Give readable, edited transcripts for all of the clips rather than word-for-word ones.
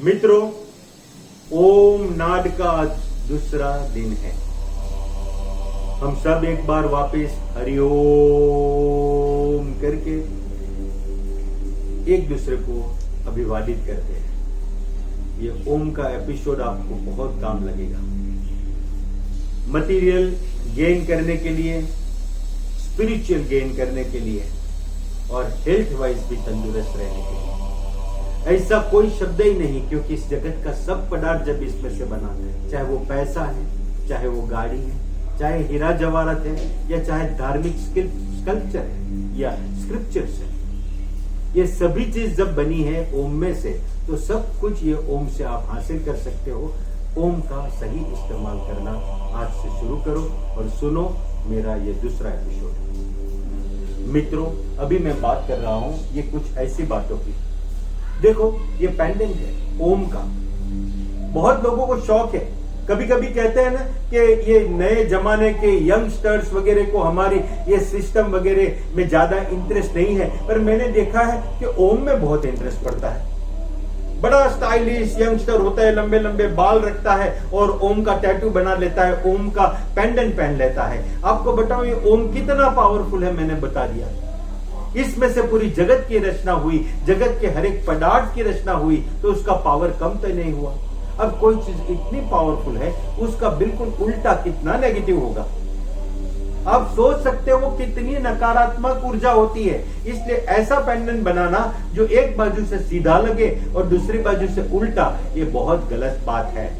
मित्रों, ओम नाद का आज दूसरा दिन है। हम सब एक बार वापस हरिओम करके एक दूसरे को अभिवादित करते हैं। ये ओम का एपिसोड आपको बहुत काम लगेगा। मटेरियल गेन करने के लिए, स्पिरिचुअल गेन करने के लिए और हेल्थ वाइज भी तंदुरुस्त रहने के लिए। ऐसा कोई शब्द ही नहीं, क्योंकि इस जगत का सब पदार्थ जब इसमें से बना, चाहे वो पैसा है, चाहे वो गाड़ी है, चाहे हीरा जवाहरत है, या चाहे धार्मिक स्कल्पचर है या स्क्रिप्चर्स है, ये सभी चीज जब बनी है ओम में से, तो सब कुछ ये ओम से आप हासिल कर सकते हो। ओम का सही इस्तेमाल करना आज से शुरू करो और सुनो मेरा ये दूसरा एपिसोड। मित्रों, अभी मैं बात कर रहा हूं ये कुछ ऐसी बातों की। देखो, ये पेंडेंट है ओम का। बहुत लोगों को शौक है। कभी कभी कहते हैं ना कि ये नए जमाने के यंगस्टर्स वगैरह को हमारी ये सिस्टम वगैरह में ज्यादा इंटरेस्ट नहीं है, पर मैंने देखा है कि ओम में बहुत इंटरेस्ट पड़ता है। बड़ा स्टाइलिश यंगस्टर होता है, लंबे लंबे बाल रखता है और ओम का टैटू बना लेता है, ओम का पेंडेंट पहन लेता है। आपको बताऊं ये ओम कितना पावरफुल है, मैंने बता दिया। इसमें से पूरी जगत की रचना हुई, जगत के हर एक पदार्थ की रचना हुई, तो उसका पावर कम तो नहीं हुआ। अब कोई चीज इतनी पावरफुल है, उसका बिल्कुल उल्टा कितना नेगेटिव होगा। आप सोच सकते हो कितनी नकारात्मक ऊर्जा होती है। इसलिए ऐसा पेंडेंट बनाना जो एक बाजू से सीधा लगे और दूसरी बाजू से उल्टा, ये बहुत गलत बात है।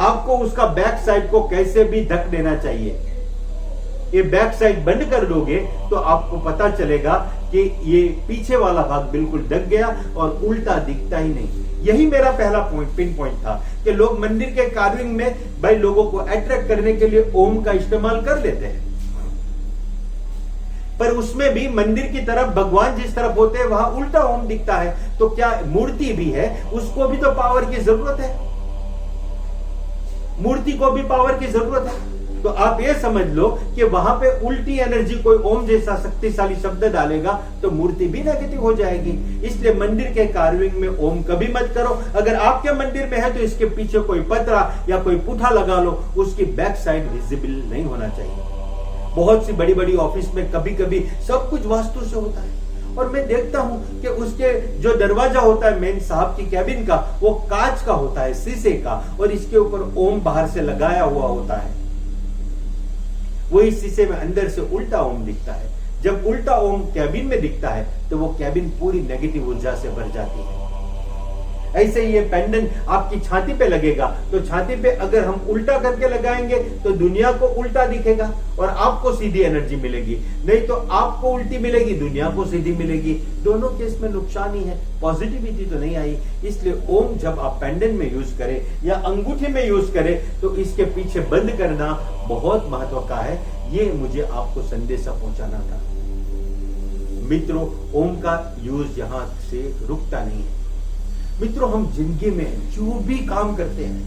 आपको उसका बैक साइड को कैसे भी ढक देना चाहिए। ये बैक साइड बंद कर दोगे तो आपको पता चलेगा कि ये पीछे वाला भाग बिल्कुल ढक गया और उल्टा दिखता ही नहीं। यही मेरा पहला पिन पॉइंट था कि लोग मंदिर के कार्विंग में भाई लोगों को अट्रैक्ट करने के लिए ओम का इस्तेमाल कर लेते हैं, पर उसमें भी मंदिर की तरफ भगवान जिस तरफ होते हैं वहां उल्टा ओम दिखता है। तो क्या मूर्ति भी है, उसको भी तो पावर की जरूरत है, मूर्ति को भी पावर की जरूरत है। तो आप ये समझ लो कि वहां पे उल्टी एनर्जी कोई ओम जैसा शक्तिशाली शब्द डालेगा तो मूर्ति भी नेगेटिव हो जाएगी। इसलिए मंदिर के कार्विंग में ओम कभी मत करो। अगर आपके मंदिर में है तो इसके पीछे कोई पतरा या कोई पुठा लगा लो, उसकी बैक साइड विजिबल नहीं होना चाहिए। बहुत सी बड़ी बड़ी ऑफिस में कभी कभी सब कुछ वास्तु से होता है, और मैं देखता हूं कि उसके जो दरवाजा होता है मेन साहब की कैबिन का, वो कांच का होता है, शीशे का, और इसके ऊपर ओम बाहर से लगाया हुआ होता है। वही शीशे में अंदर से उल्टा ओम दिखता है। जब उल्टा ओम कैबिन में दिखता है तो वो कैबिन पूरी नेगेटिव ऊर्जा से भर जाती है। ऐसे ही ये पेंडेंट आपकी छाती पे लगेगा, तो छाती पे अगर हम उल्टा करके लगाएंगे तो दुनिया को उल्टा दिखेगा और आपको सीधी एनर्जी मिलेगी, नहीं तो आपको उल्टी मिलेगी, दुनिया को सीधी मिलेगी। दोनों केस में नुकसान ही है, पॉजिटिविटी तो नहीं आई। इसलिए ओम जब आप पेंडेंट में यूज करें या अंगूठी में यूज करें तो इसके पीछे बंद करना बहुत महत्व का है। ये मुझे आपको संदेशा पहुंचाना था। मित्रों, ओम का यूज यहां से रुकता नहीं है। मित्रों, हम जिंदगी में जो भी काम करते हैं,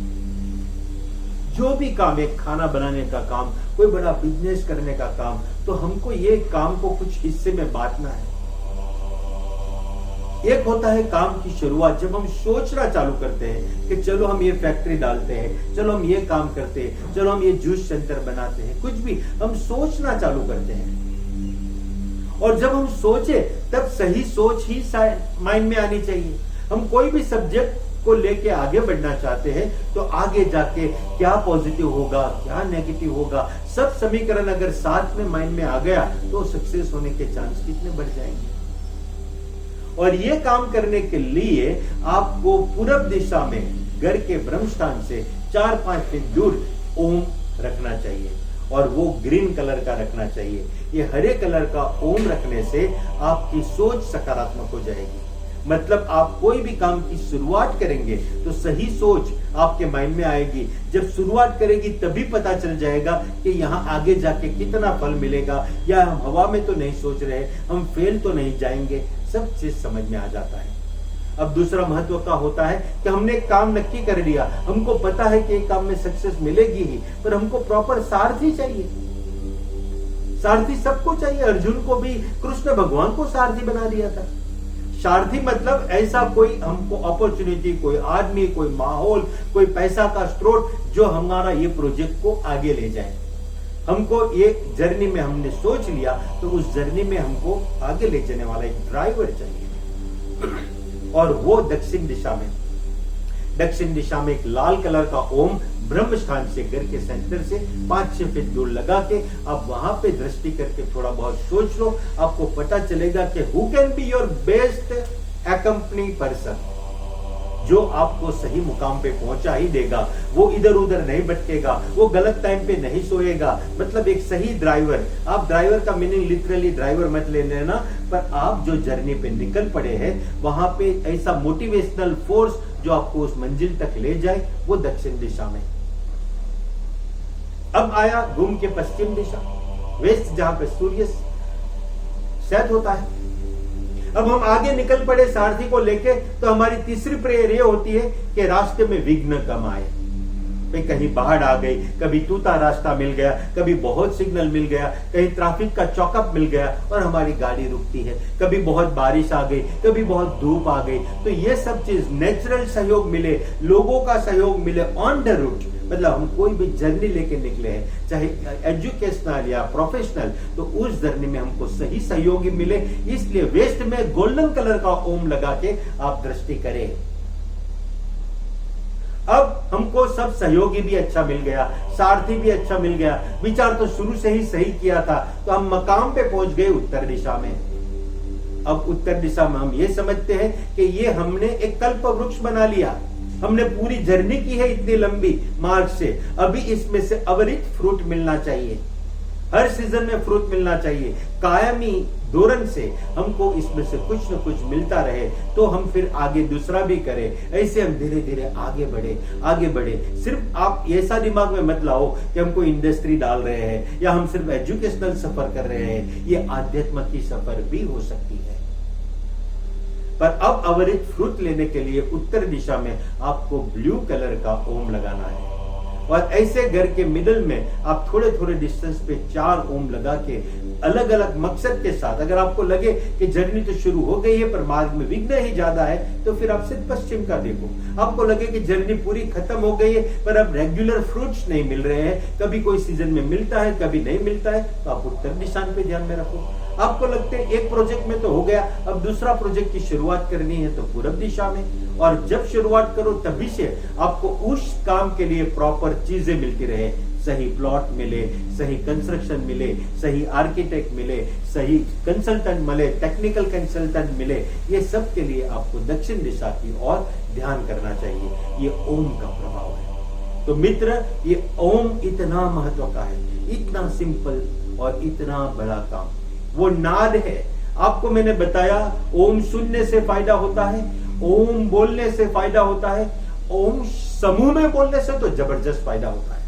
जो भी काम, एक खाना बनाने का काम, कोई बड़ा बिजनेस करने का काम, तो हमको ये काम को कुछ हिस्से में बांटना है। एक होता है काम की शुरुआत, जब हम सोचना चालू करते हैं कि चलो हम ये फैक्ट्री डालते हैं, चलो हम ये काम करते हैं, चलो हम ये जूस सेंटर बनाते हैं, कुछ भी हम सोचना चालू करते हैं। और जब हम सोचे तब सही सोच ही माइंड में आनी चाहिए। हम कोई भी सब्जेक्ट को लेके आगे बढ़ना चाहते हैं तो आगे जाके क्या पॉजिटिव होगा, क्या नेगेटिव होगा, सब समीकरण अगर साथ में माइंड में आ गया तो सक्सेस होने के चांस कितने बढ़ जाएंगे। और ये काम करने के लिए आपको पूरब दिशा में घर के ब्रह्मस्थान से 4-5 फीट दूर ओम रखना चाहिए, और वो ग्रीन कलर का रखना चाहिए। ये हरे कलर का ओम रखने से आपकी सोच सकारात्मक हो जाएगी। मतलब आप कोई भी काम की शुरुआत करेंगे तो सही सोच आपके माइंड में आएगी। जब शुरुआत करेगी तभी पता चल जाएगा कि यहाँ आगे जाके कितना फल मिलेगा, या हम हवा में तो नहीं सोच रहे, हम फेल तो नहीं जाएंगे, सब चीज समझ में आ जाता है। अब दूसरा महत्व का होता है कि हमने एक काम नक्की कर लिया, हमको पता है कि एक काम में सक्सेस मिलेगी ही, पर हमको प्रॉपर सारथी चाहिए। सारथी सबको चाहिए। अर्जुन को भी कृष्ण भगवान को सारथी बना दिया था। सारथी मतलब ऐसा कोई हमको अपॉर्चुनिटी, कोई आदमी, कोई माहौल, कोई पैसा का स्रोत जो हमारा ये प्रोजेक्ट को आगे ले जाए। हमको ये जर्नी में हमने सोच लिया तो उस जर्नी में हमको आगे ले जाने वाला एक ड्राइवर चाहिए। और वो दक्षिण दिशा में एक लाल कलर का ओम ब्रह्म स्थान से घर के सेंटर से 5-6 फीट दूर लगा के आप वहां पे दृष्टि करके थोड़ा बहुत सोच लो, आपको पता चलेगा कि who can be your best accompany person, जो आपको सही मुकाम पे पहुंचा ही देगा। वो इधर उधर नहीं भटकेगा, वो गलत टाइम पे नहीं सोएगा। मतलब एक सही ड्राइवर, आप ड्राइवर का मीनिंग लिटरली ड्राइवर मत ले लेना, पर आप जो जर्नी पे निकल पड़े हैं वहां पे ऐसा मोटिवेशनल फोर्स जो आपको उस मंजिल तक ले जाए, वो दक्षिण दिशा में। अब आया घूम के पश्चिम दिशा, वेस्ट, जहां पे सूर्य सेट होता है। अब हम आगे निकल पड़े सारथी को लेके, तो हमारी तीसरी प्रेयर ये होती है कि रास्ते में विघ्न कम आए। कहीं बाढ़ आ गई, कभी तूता रास्ता मिल गया, कभी बहुत सिग्नल मिल गया, कहीं ट्रैफिक का चौकअप मिल गया और हमारी गाड़ी रुकती है, कभी बहुत बारिश आ गई, कभी बहुत धूप आ गई। तो ये सब चीज नेचुरल सहयोग मिले, लोगों का सहयोग मिले ऑन द रूट, मतलब हम कोई भी जर्नी लेके निकले हैं, चाहे एजुकेशनल या प्रोफेशनल, तो उस जर्नी में हमको सही सहयोगी मिले। इसलिए वेस्ट में गोल्डन कलर का ओम लगा के आप दृष्टि करें। अब हमको सब सहयोगी भी अच्छा मिल गया, सारथी भी अच्छा मिल गया, विचार तो शुरू से ही सही किया था, तो हम मकाम पे पहुंच गए उत्तर दिशा में। अब उत्तर दिशा में हम ये समझते हैं कि ये हमने एक कल्प वृक्ष बना लिया, हमने पूरी जर्नी की है इतनी लंबी मार्ग से, अभी इसमें से अविरत फ्रूट मिलना चाहिए, हर सीजन में फ्रूट मिलना चाहिए, कायमी धोरण से हमको इसमें से कुछ न कुछ मिलता रहे, तो हम फिर आगे दूसरा भी करें। ऐसे हम धीरे धीरे आगे बढ़े। सिर्फ आप ऐसा दिमाग में मत लाओ कि हम कोई इंडस्ट्री डाल रहे हैं या हम सिर्फ एजुकेशनल सफर कर रहे हैं, ये आध्यात्म की सफर भी हो सकती है। पर अब अविरत फ्रूट लेने के लिए उत्तर दिशा में आपको ब्लू कलर का ओम लगाना है, और ऐसे घर के मिडल में आप थोड़े थोड़े डिस्टेंस पे 4 ओम लगा के अलग अलग मकसद के साथ, अगर आपको लगे कि जर्नी तो शुरू हो गई है पर मार्ग में विघ्न ही ज्यादा है, तो फिर आप सिर्फ पश्चिम का देखो। आपको लगे कि जर्नी पूरी खत्म हो गई है पर अब रेगुलर फ्रूट्स नहीं मिल रहे हैं, कभी कोई सीजन में मिलता है कभी नहीं मिलता है, तो आप उत्तर दिशा पे ध्यान में रखो। आपको लगता है एक प्रोजेक्ट में तो हो गया, अब दूसरा प्रोजेक्ट की शुरुआत करनी है तो पूर्व दिशा में, और जब शुरुआत करो तभी से आपको उस काम के लिए प्रॉपर चीजें मिलती रहे, सही प्लॉट मिले, सही कंस्ट्रक्शन मिले, सही आर्किटेक्ट मिले, सही कंसल्टेंट मिले, टेक्निकल कंसल्टेंट मिले, ये सब के लिए आपको दक्षिण दिशा की ओर ध्यान करना चाहिए। ये ओम का प्रभाव है। तो मित्र, ये ओम इतना महत्व का है, इतना सिंपल और इतना बड़ा काम, वो नाद है। आपको मैंने बताया ओम सुनने से फायदा होता है, ओम बोलने से फायदा होता है, ओम समूह में बोलने से तो जबरदस्त फायदा होता है।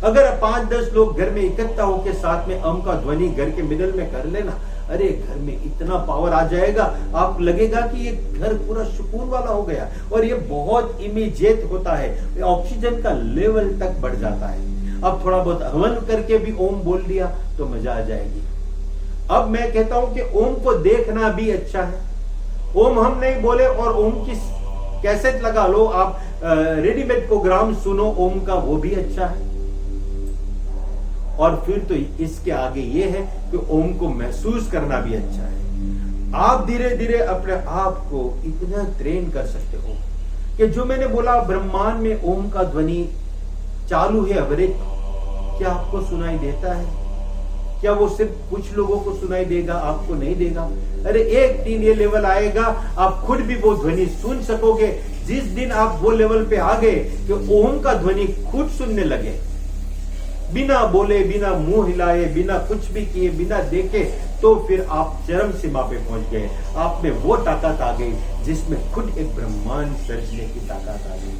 अगर 5-10 लोग घर में इकट्ठा होकर साथ में ओम का ध्वनि घर के मिडल में कर लेना, अरे घर में इतना पावर आ जाएगा, आप लगेगा कि ये घर पूरा सुकून वाला हो गया, और ये बहुत इमीडिएट होता है, ऑक्सीजन का लेवल तक बढ़ जाता है। अब थोड़ा बहुत हवन करके भी ओम बोल दिया तो मजा आ जाएगी। अब मैं कहता हूं कि ओम को देखना भी अच्छा है। ओम हम नहीं बोले और ओम की कैसेट लगा लो, आप रेडीमेड प्रोग्राम सुनो ओम का, वो भी अच्छा है। और फिर तो इसके आगे ये है कि ओम को महसूस करना भी अच्छा है। आप धीरे धीरे अपने आप को इतना ट्रेन कर सकते हो कि जो मैंने बोला ब्रह्मांड में ओम का ध्वनि चालू है अविरत, क्या आपको सुनाई देता है? क्या वो सिर्फ कुछ लोगों को सुनाई देगा, आपको नहीं देगा? अरे एक दिन ये लेवल आएगा, आप खुद भी वो ध्वनि सुन सकोगे। जिस दिन आप वो लेवल पे आ गए कि ओम का ध्वनि खुद सुनने लगे, बिना बोले, बिना मुंह हिलाए, बिना कुछ भी किए, बिना देखे, तो फिर आप चरम सीमा पे पहुंच गए। आप में वो ताकत आ गई जिसमें खुद एक ब्रह्मांड सर्जने की ताकत आ गई।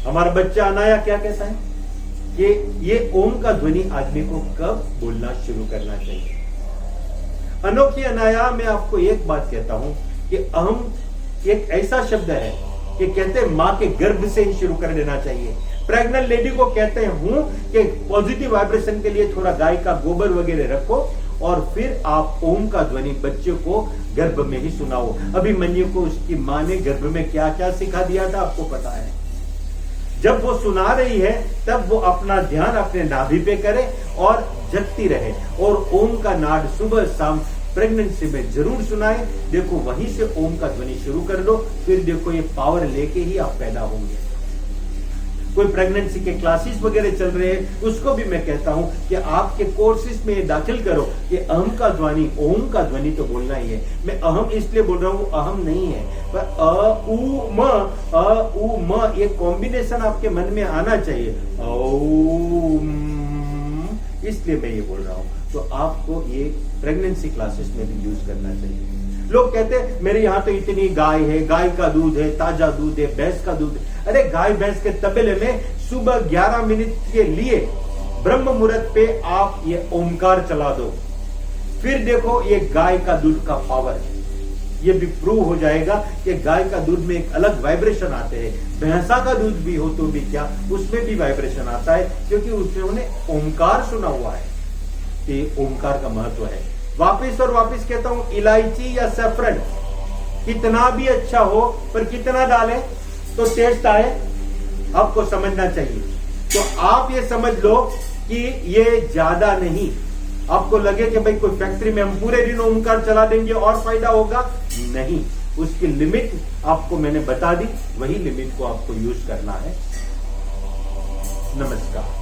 हमारा बच्चा अनाया क्या कहता है कि ये ओम का ध्वनि आदमी को कब बोलना शुरू करना चाहिए? अनोखी अनाया, मैं आपको एक बात कहता हूं कि अहम एक ऐसा शब्द है कि कहते हैं मां के गर्भ से ही शुरू कर देना चाहिए। प्रेग्नेंट लेडी को कहते हूं कि पॉजिटिव वाइब्रेशन के लिए थोड़ा गाय का गोबर वगैरह रखो और फिर आप ओम का ध्वनि बच्चे को गर्भ में ही सुनाओ। अभिमन्यु को उसकी मां ने गर्भ में क्या क्या सिखा दिया था आपको पता है। जब वो सुना रही है तब वो अपना ध्यान अपने नाभि पे करे और जगती रहे और ओम का नाद सुबह शाम प्रेगनेंसी में जरूर सुनाए। देखो वहीं से ओम का ध्वनि शुरू कर दो, फिर देखो ये पावर लेके ही आप पैदा होंगे। कोई प्रेगनेंसी के क्लासेस वगैरह चल रहे हैं, उसको भी मैं कहता हूं कि आपके कोर्सेज में दाखिल करो कि अहम का ध्वनि, ओम का ध्वनि तो बोलना ही है। मैं अहम इसलिए बोल रहा हूं, अहम नहीं है, पर अ उ म ये कॉम्बिनेशन आपके मन में आना चाहिए, ओम, इसलिए मैं ये बोल रहा हूं। तो आपको ये प्रेगनेंसी क्लासेस में भी यूज करना चाहिए। लोग कहते हैं मेरे यहाँ तो इतनी गाय है, गाय का दूध है, ताजा दूध है, भैंस का दूध है। अरे गाय भैंस के तबेले में सुबह 11 मिनट के लिए ब्रह्म मुहूर्त पे आप ये ओमकार चला दो, फिर देखो ये गाय का दूध का पावर। ये भी प्रूव हो जाएगा कि गाय का दूध में एक अलग वाइब्रेशन आते हैं। भैंसा का दूध भी हो तो भी क्या, उसमें भी वाइब्रेशन आता है, क्योंकि उसने ओमकार सुना हुआ है। कि ओमकार का महत्व है। वापिस और वापिस कहता हूं, इलायची या सैफरन कितना भी अच्छा हो पर कितना डालें तो टेस्ट आए, आपको समझना चाहिए। तो आप ये समझ लो कि ये ज्यादा नहीं। आपको लगे कि भाई कोई फैक्ट्री में हम पूरे दिन ओमकार चला देंगे और फायदा होगा, नहीं। उसकी लिमिट आपको मैंने बता दी, वही लिमिट को आपको यूज करना है। नमस्कार।